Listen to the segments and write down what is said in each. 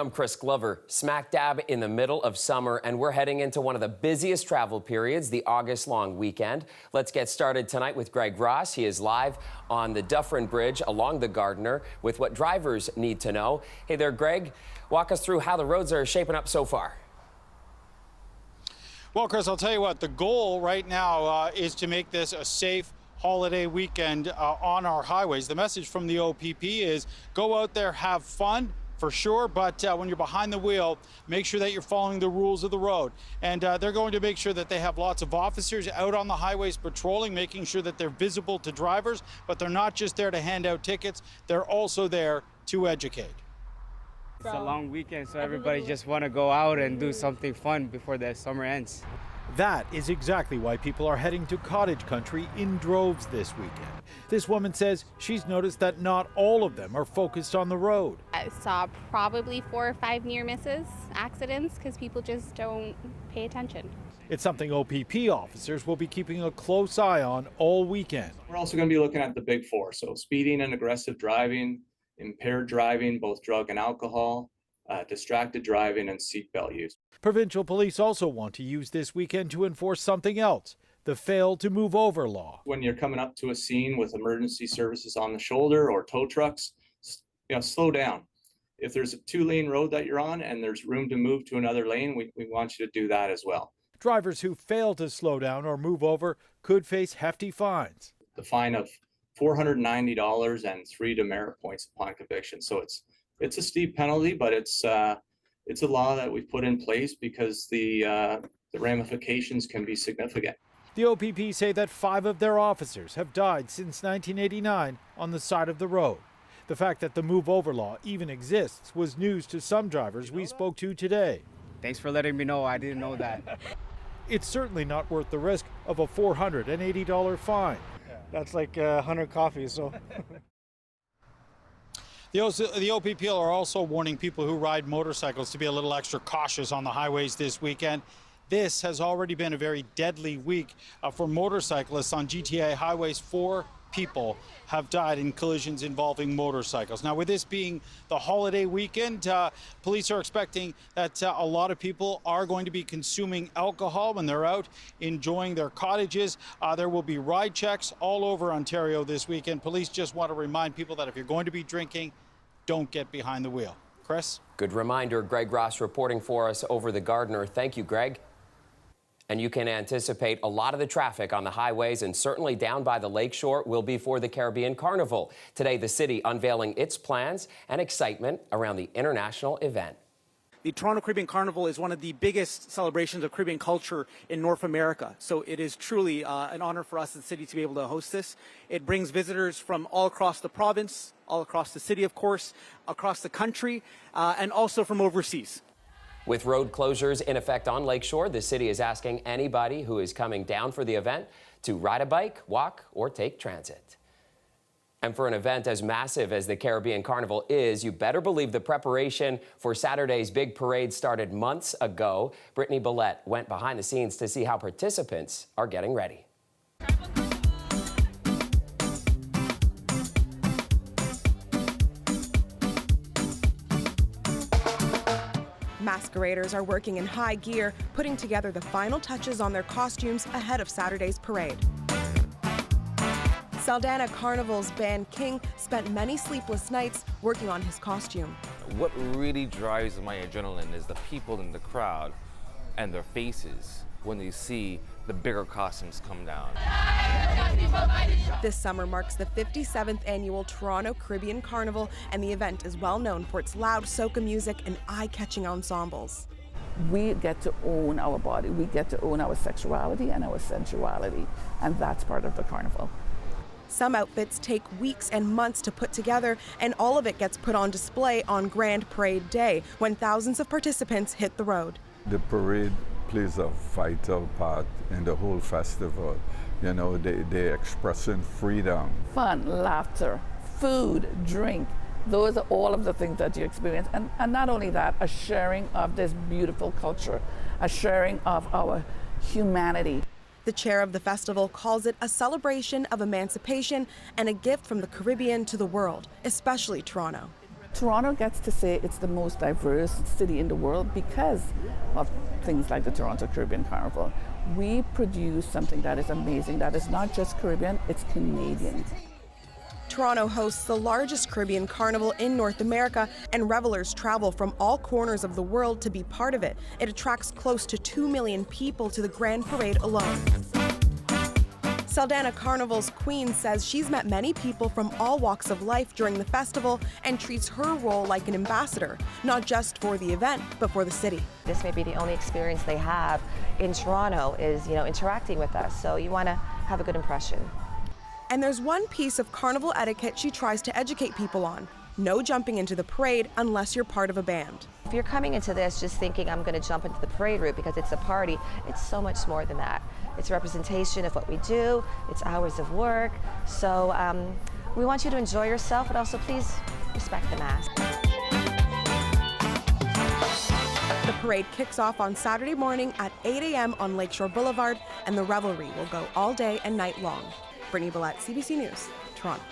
I'm Chris Glover, smack dab in the middle of summer, and we're heading into one of the busiest travel periods, the August long weekend. Let's get started tonight with Greg Ross. He is live on the Dufferin Bridge along the Gardiner with what drivers need to know. Hey there, Greg. Walk us through how the roads are shaping up so far. Well, Chris, I'll tell you what, the goal right now is to make this a safe holiday weekend on our highways. The message from the OPP is go out there, have fun. For sure, but when you're behind the wheel, make sure that you're following the rules of the road. And they're going to make sure that they have lots of officers out on the highways patrolling, making sure that they're visible to drivers, but they're not just there to hand out tickets, they're also there to educate. It's a long weekend, so everybody just want to go out and do something fun before the summer ends. That is exactly why people are heading to cottage country in droves this weekend. This woman says she's noticed that not all of them are focused on the road. I saw probably 4 or 5 near misses, accidents, because people just don't pay attention. It's something OPP officers will be keeping a close eye on all weekend. We're also going to be looking at the big four, so speeding and aggressive driving, impaired driving, both drug and alcohol, distracted driving, and seatbelt use. Provincial police also want to use this weekend to enforce something else, the fail to move over law. When you're coming up to a scene with emergency services on the shoulder or tow trucks, slow down. If there's a 2-lane road that you're on and there's room to move to another lane, we want you to do that as well. Drivers who fail to slow down or move over could face hefty fines. The fine of $490 and 3 demerit points upon conviction. So it's a steep penalty, but it's a law that we've put in place because the ramifications can be significant. The OPP say that 5 of their officers have died since 1989 on the side of the road. The fact that the move over law even exists was news to some drivers we spoke to today. Thanks for letting me know. I didn't know that. It's certainly not worth the risk of a $480 fine. That's like 100 coffees, so. The OPP are also warning people who ride motorcycles to be a little extra cautious on the highways this weekend. This has already been a very deadly week for motorcyclists on GTA highways. 4 people have died in collisions involving motorcycles. Now, with this being the holiday weekend, police are expecting that a lot of people are going to be consuming alcohol when they're out enjoying their cottages. There will be ride checks all over Ontario this weekend. Police just want to remind people that if you're going to be drinking, don't get behind the wheel. Chris? Good reminder. Greg Ross reporting for us over the Gardiner. Thank you, Greg. And you can anticipate a lot of the traffic on the highways and certainly down by the lakeshore will be for the Caribbean Carnival. Today, the city unveiling its plans and excitement around the international event. The Toronto Caribbean Carnival is one of the biggest celebrations of Caribbean culture in North America. So it is truly an honor for us as a city to be able to host this. It brings visitors from all across the province, all across the city, of course, across the country, and also from overseas. With road closures in effect on Lakeshore, the city is asking anybody who is coming down for the event to ride a bike, walk, or take transit. And for an event as massive as the Caribbean Carnival is, you better believe the preparation for Saturday's big parade started months ago. Brittany Billette went behind the scenes to see how participants are getting ready. Masqueraders are working in high gear, putting together the final touches on their costumes ahead of Saturday's parade. Saldana Carnival's Ben King spent many sleepless nights working on his costume. What really drives my adrenaline is the people in the crowd and their faces when they see the bigger costumes come down. This summer marks the 57th annual Toronto Caribbean Carnival, and the event is well known for its loud soca music and eye-catching ensembles. We get to own our body, we get to own our sexuality and our sensuality, and that's part of the carnival. Some outfits take weeks and months to put together, and all of it gets put on display on Grand Parade Day, when thousands of participants hit the road. The parade plays a vital part in the whole festival. You know, they're expressing freedom. Fun, laughter, food, drink. Those are all of the things that you experience. And not only that, a sharing of this beautiful culture, a sharing of our humanity. The chair of the festival calls it a celebration of emancipation and a gift from the Caribbean to the world, especially Toronto. Toronto gets to say it's the most diverse city in the world because of things like the Toronto Caribbean Carnival. We produce something that is amazing, that is not just Caribbean, it's Canadian. Toronto hosts the largest Caribbean carnival in North America, and revelers travel from all corners of the world to be part of it. It attracts close to 2 million people to the Grand Parade alone. Saldana Carnival's Queen says she's met many people from all walks of life during the festival and treats her role like an ambassador, not just for the event, but for the city. This may be the only experience they have in Toronto is, interacting with us. So you want to have a good impression. And there's one piece of carnival etiquette she tries to educate people on. No jumping into the parade unless you're part of a band. If you're coming into this just thinking I'm going to jump into the parade route because it's a party, it's so much more than that. It's a representation of what we do, it's hours of work. So we want you to enjoy yourself, but also please respect the mask. The parade kicks off on Saturday morning at 8 a.m. on Lakeshore Boulevard, and the revelry will go all day and night long. Brittany Billette, CBC News, Toronto.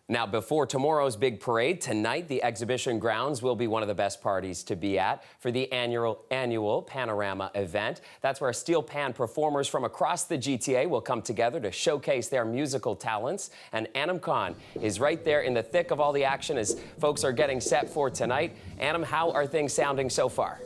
Now, before tomorrow's big parade, tonight the exhibition grounds will be one of the best parties to be at for the annual Panorama event. That's where steel pan performers from across the GTA will come together to showcase their musical talents. And Anam Khan is right there in the thick of all the action as folks are getting set for tonight. Anam, how are things sounding so far?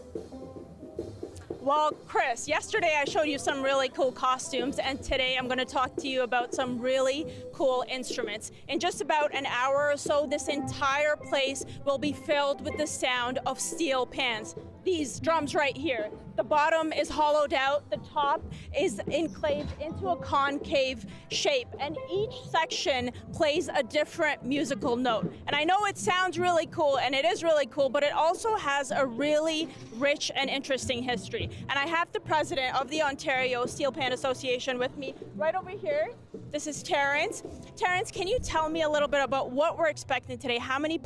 Well, Chris, yesterday I showed you some really cool costumes, and today I'm going to talk to you about some really cool instruments. In just about an hour or so, this entire place will be filled with the sound of steel pans. These drums right here. The bottom is hollowed out, the top is enclaved into a concave shape, and each section plays a different musical note. And I know it sounds really cool, and it is really cool, but it also has a really rich and interesting history. And I have the president of the Ontario Steel Pan Association with me right over here. This is Terrence. Terrence, can you tell me a little bit about what we're expecting today? How many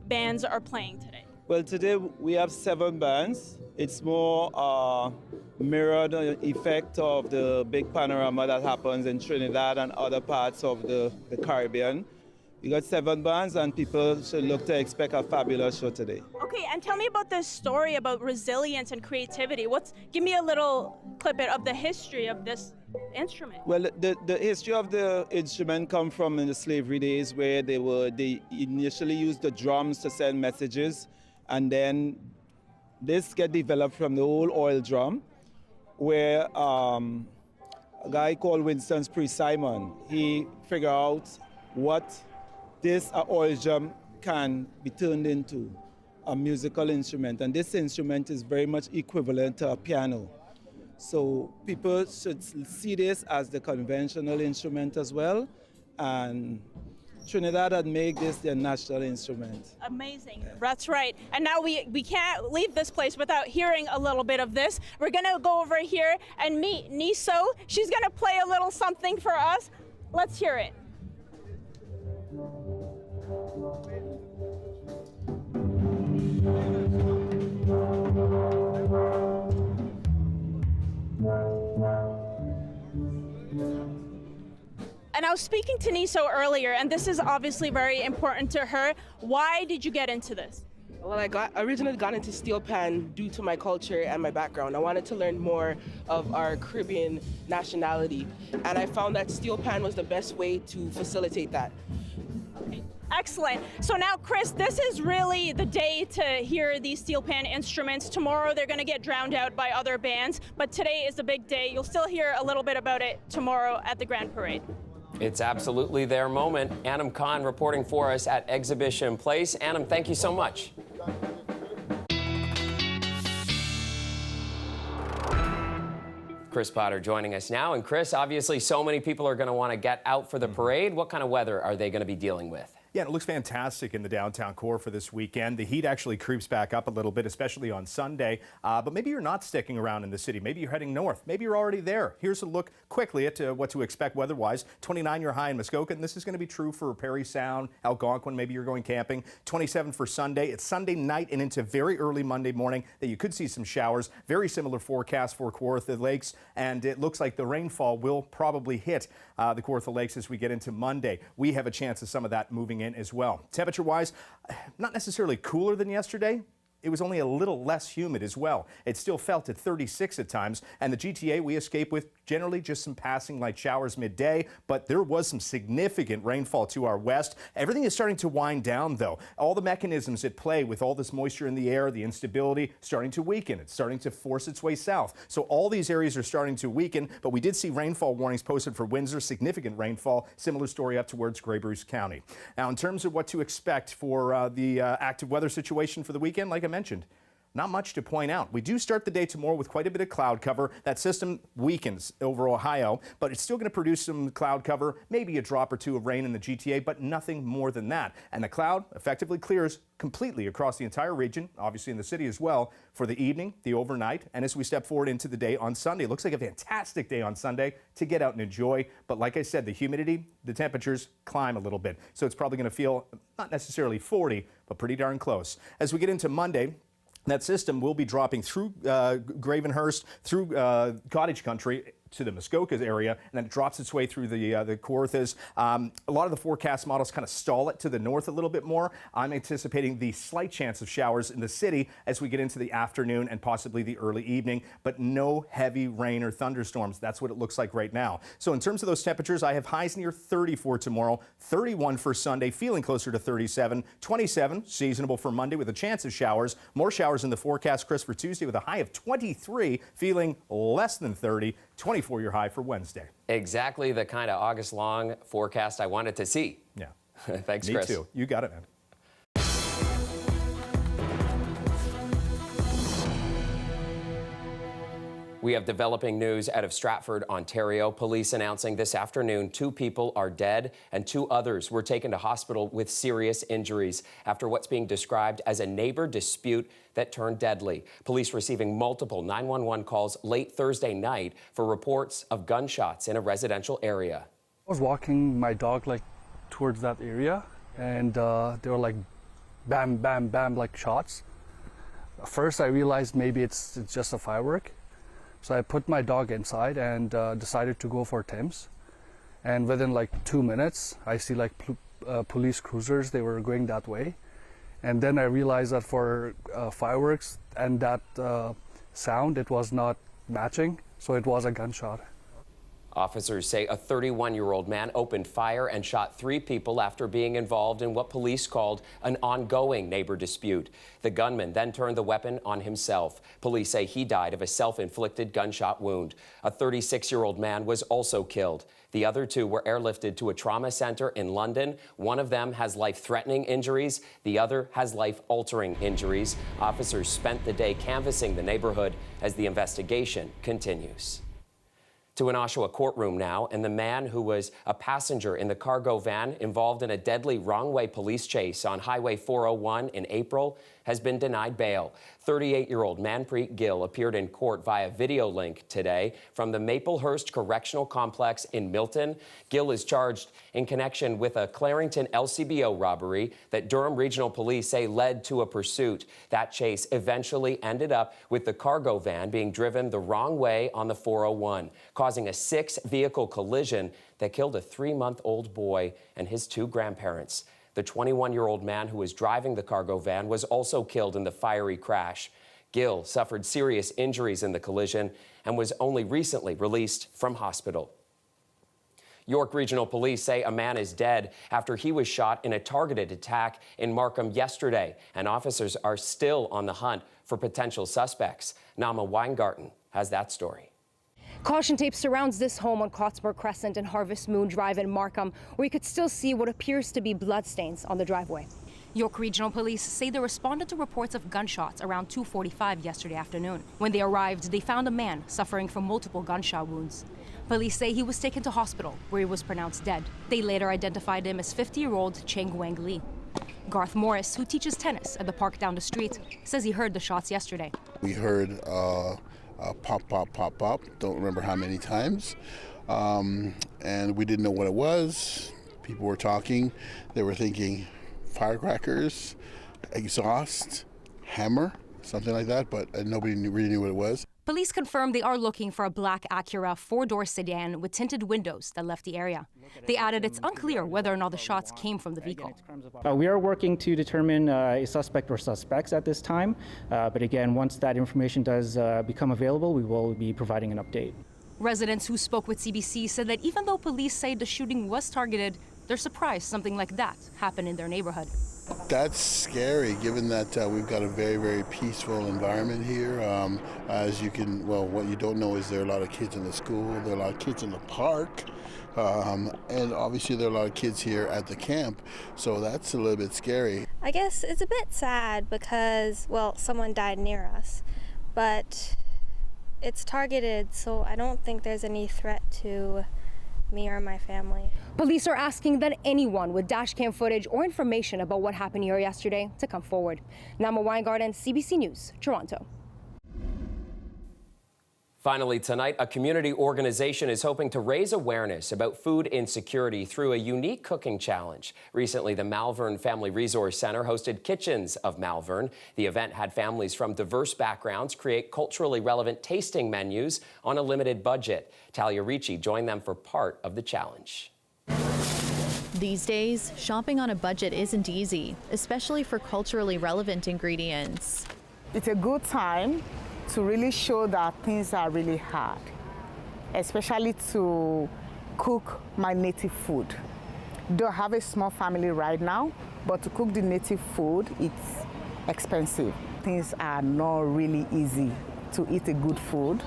bands are playing today? Well, today we have 7 bands. It's more mirrored effect of the big panorama that happens in Trinidad and other parts of the Caribbean. We got 7 bands, and people should look to expect a fabulous show today. Okay, and tell me about this story about resilience and creativity. Give me a little clip of the history of this instrument. Well, the history of the instrument comes from in the slavery days, where they initially used the drums to send messages, and then this get developed from the old oil drum, where a guy called Winston Simon, he figured out what this oil drum can be turned into a musical instrument, and this instrument is very much equivalent to a piano. So people should see this as the conventional instrument as well, and Trinidad had made this their national instrument. Amazing, that's right. And now we can't leave this place without hearing a little bit of this. We're gonna go over here and meet Niso. She's gonna play a little something for us. Let's hear it. And I was speaking to Niso earlier, and this is obviously very important to her. Why did you get into this? Well, I originally got into steel pan due to my culture and my background. I wanted to learn more of our Caribbean nationality, and I found that steel pan was the best way to facilitate that. Okay. Excellent. So now, Chris, this is really the day to hear these steel pan instruments. Tomorrow they're going to get drowned out by other bands, but today is the big day. You'll still hear a little bit about it tomorrow at the Grand Parade. It's absolutely their moment. Anam Khan reporting for us at Exhibition Place. Anam, thank you so much. Chris Potter joining us now. And Chris, obviously so many people are going to want to get out for the parade. What kind of weather are they going to be dealing with? Yeah, it looks fantastic in the downtown core for this weekend. The heat actually creeps back up a little bit, especially on Sunday. But maybe you're not sticking around in the city. Maybe you're heading north. Maybe you're already there. Here's a look quickly at what to expect weather-wise. 29 your high in Muskoka, and this is going to be true for Perry Sound, Algonquin. Maybe you're going camping. 27 for Sunday. It's Sunday night and into very early Monday morning that you could see some showers. Very similar forecast for Kawartha Lakes, and it looks like the rainfall will probably hit the Kawartha Lakes as we get into Monday. We have a chance of some of that moving in in as well. Temperature-wise, not necessarily cooler than yesterday. It was only a little less humid as well. It still felt at 36 at times, and the GTA we escape with generally just some passing light showers midday, but there was some significant rainfall to our west. Everything is starting to wind down, though. All the mechanisms at play with all this moisture in the air, the instability starting to weaken. It's starting to force its way south. So all these areas are starting to weaken, but we did see rainfall warnings posted for Windsor, significant rainfall, similar story up towards Grey Bruce County. Now, in terms of what to expect for the active weather situation for the weekend, like I mentioned, not much to point out. We do start the day tomorrow with quite a bit of cloud cover. That system weakens over Ohio, but it's still going to produce some cloud cover, maybe a drop or two of rain in the GTA, but nothing more than that. And the cloud effectively clears completely across the entire region, obviously in the city as well, for the evening, the overnight, and as we step forward into the day on Sunday. It looks like a fantastic day on Sunday to get out and enjoy, but like I said, the humidity, the temperatures climb a little bit, so it's probably going to feel not necessarily 40, but pretty darn close. As we get into Monday, that system will be dropping through Gravenhurst, through cottage country to the Muskoka area, and then it drops its way through the Kawarthas. A lot of the forecast models kind of stall it to the north a little bit more. I'm anticipating the slight chance of showers in the city as we get into the afternoon and possibly the early evening, but no heavy rain or thunderstorms. That's what it looks like right now. So in terms of those temperatures, I have highs near 30 for tomorrow, 31 for Sunday, feeling closer to 37, 27 seasonable for Monday with a chance of showers. More showers in the forecast, Chris, for Tuesday with a high of 23, feeling less than 30, 24 your high for Wednesday. Exactly the kind of August-long forecast I wanted to see. Yeah. Thanks, Me Chris. too. You got it, man. We have developing news out of Stratford, Ontario. Police announcing this afternoon 2 people are dead and 2 others were taken to hospital with serious injuries after what's being described as a neighbor dispute that turned deadly. Police receiving multiple 911 calls late Thursday night for reports of gunshots in a residential area. I was walking my dog towards that area, and they were like bam, bam, bam, like shots. First, I realized maybe it's just a firework. So I put my dog inside and decided to go for Tim's. And within 2 minutes, I see police cruisers, they were going that way. And then I realized that for fireworks and that sound, it was not matching, so it was a gunshot. Officers say a 31-year-old man opened fire and shot 3 people after being involved in what police called an ongoing neighbor dispute. The gunman then turned the weapon on himself. Police say he died of a self-inflicted gunshot wound. A 36-year-old man was also killed. The other 2 were airlifted to a trauma center in London. One of them has life-threatening injuries. The other has life-altering injuries. Officers spent the day canvassing the neighborhood as the investigation continues. To an Oshawa courtroom now, and the man who was a passenger in the cargo van involved in a deadly Wrongway police chase on Highway 401 in April has been denied bail. 38-year-old Manpreet Gill appeared in court via video link today from the Maplehurst Correctional Complex in Milton. Gill is charged in connection with a Clarington LCBO robbery that Durham Regional Police say led to a pursuit. That chase eventually ended up with the cargo van being driven the wrong way on the 401, causing a 6-vehicle collision that killed a 3-month-old boy and his 2 grandparents. The 21-year-old man who was driving the cargo van was also killed in the fiery crash. Gill suffered serious injuries in the collision and was only recently released from hospital. York Regional Police say a man is dead after he was shot in a targeted attack in Markham yesterday, and officers are still on the hunt for potential suspects. Nama Weingarten has that story. Caution tape surrounds this home on Cotsburg Crescent and Harvest Moon Drive in Markham, where you could still see what appears to be bloodstains on the driveway. York Regional Police say they responded to reports of gunshots around 2:45 yesterday afternoon. When they arrived, they found a man suffering from multiple gunshot wounds. Police say he was taken to hospital, where he was pronounced dead. They later identified him as 50-year-old Cheng Wang Li. Garth Morris, who teaches tennis at the park down the street, says he heard the shots yesterday. We heard pop, pop, pop, pop. Don't remember how many times. And we didn't know what it was. People were talking. They were thinking firecrackers, exhaust, hammer, something like that, but nobody really knew what it was. Police confirmed they are looking for a black Acura four-door sedan with tinted windows that left the area. They added it's unclear whether or not the shots came from the vehicle. We are working to determine a suspect or suspects at this time, but again, once that information does become available, we will be providing an update. Residents who spoke with CBC said that even though police say the shooting was targeted, they're surprised something like that happened in their neighborhood. That's scary, given that we've got a very, very peaceful environment here. As you can, well, what you don't know is there are a lot of kids in the school, there are a lot of kids in the park, and obviously there are a lot of kids here at the camp, so that's a little bit scary. I guess it's a bit sad because, well, someone died near us, but it's targeted, so I don't think there's any threat to me or my family. Police are asking that anyone with dashcam footage or information about what happened here yesterday to come forward. Nama Weingarten, CBC News, Toronto. Finally tonight, a community organization is hoping to raise awareness about food insecurity through a unique cooking challenge. Recently, the Malvern Family Resource Center hosted Kitchens of Malvern. The event had families from diverse backgrounds create culturally relevant tasting menus on a limited budget. Talia Ricci joined them for part of the challenge. These days, shopping on a budget isn't easy, especially for culturally relevant ingredients. It's a good time to really show that things are really hard, especially to cook my native food. Though I have a small family right now, but to cook the native food, it's expensive. Things are not really easy to eat a good food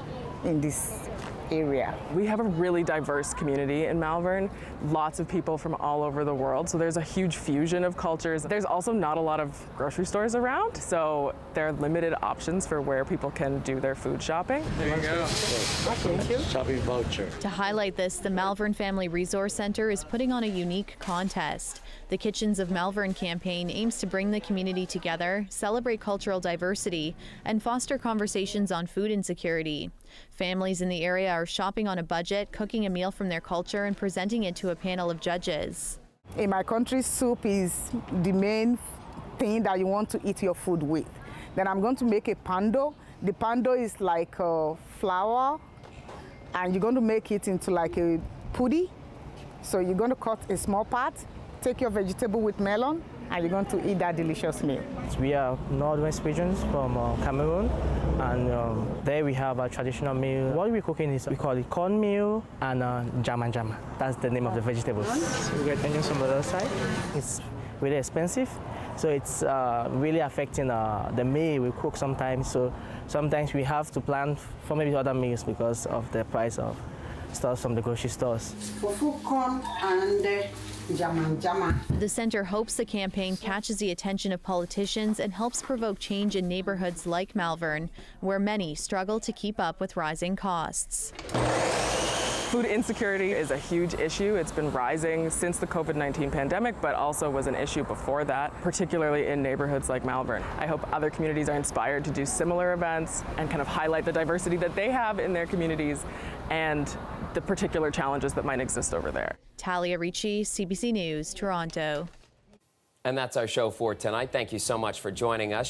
in this area. We have a really diverse community in Malvern, lots of people from all over the world, so there's a huge fusion of cultures. There's also not a lot of grocery stores around, so there are limited options for where people can do their food shopping. There you go. Thank you. Shopping voucher. To highlight this, the Malvern Family Resource Center is putting on a unique contest. The Kitchens of Malvern campaign aims to bring the community together, celebrate cultural diversity, and foster conversations on food insecurity. Families in the area are shopping on a budget, cooking a meal from their culture, and presenting it to a panel of judges. In my country, soup is the main thing that you want to eat your food with. Then I'm going to make a pando. The pando is like flour, and you're going to make it into like a pudi. So you're going to cut a small part, take your vegetable with melon, and you're going to eat that delicious meal. We are northern pigeons from Cameroon, and there we have a traditional meal. What we're cooking is, we call it cornmeal and jama jama. That's the name of the vegetables. So we get onions from the other side. It's really expensive, so it's really affecting the meal we cook sometimes. So sometimes we have to plan for maybe other meals because of the price of stuff from the grocery stores. Fufu corn and The center hopes the campaign catches the attention of politicians and helps provoke change in neighborhoods like Malvern, where many struggle to keep up with rising costs. Food insecurity is a huge issue. It's been rising since the COVID-19 pandemic, but also was an issue before that, particularly in neighborhoods like Malvern. I hope other communities are inspired to do similar events and kind of highlight the diversity that they have in their communities and the particular challenges that might exist over there. Talia Ricci, CBC News, Toronto. And that's our show for tonight. Thank you so much for joining us.